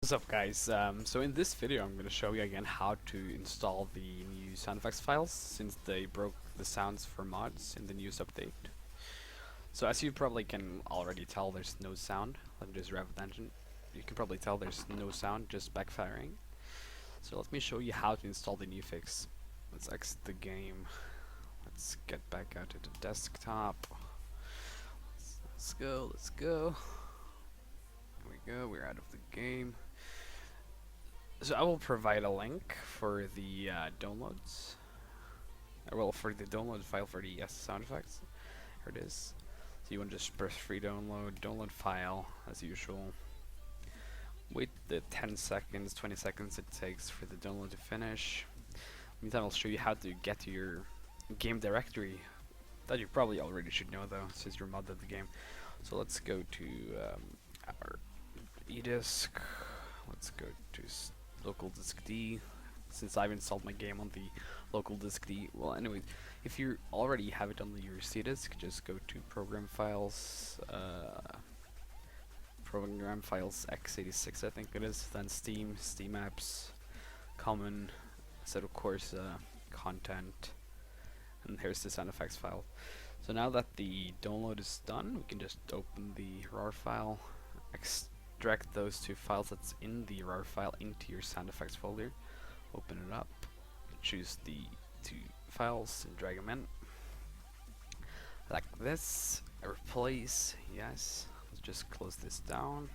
What's up guys, so in this video I'm going to show you again how to install the new sound effects files since they broke the sounds for mods in the news update. So as you probably can already tell, there's no sound. Let me just rev the engine. You can probably tell there's no sound, just backfiring. So let me show you how to install the new fix. Let's exit the game. Let's get back out to the desktop. Let's go, let's go. Here we go, we're out of the game. So I will provide a link for the downloads. For the download file for the sound effects. Here it is. So you want to just press free download file as usual. Wait the 10 seconds, 20 seconds it takes for the download to finish. Meantime, I'll show you how to get to your game directory. That you probably already should know though, since you're modded the game. So let's go to our eDisk. Let's go to local disk D, since I've installed my game on the local disk D. Well, anyway, if you already have it on your C disk, just go to program files, x86 I think it is, then Steam apps, common, Assetto Corsa, content, and here's the sound effects file. So now that the download is done, we can just open the RAR file, extract those two files that's in the RAR file into your sound effects folder, open it up, choose the two files and drag them in like this, replace, yes. Let's just close this down.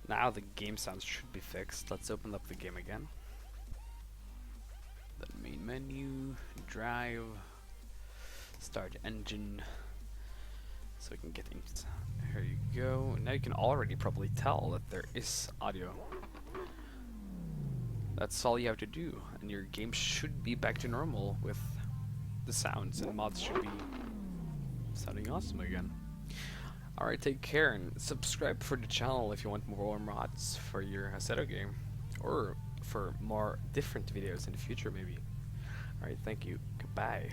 Now the game sounds should be fixed. Let's open up the game again, the main menu, drive, start engine, so we can get into. Here you go. Now you can already probably tell that there is audio. That's all you have to do, and your game should be back to normal with the sounds, and mods should be sounding awesome again. Alright, take care and subscribe for the channel if you want more mods for your Assetto game, or for more different videos in the future maybe. Alright, thank you. Goodbye.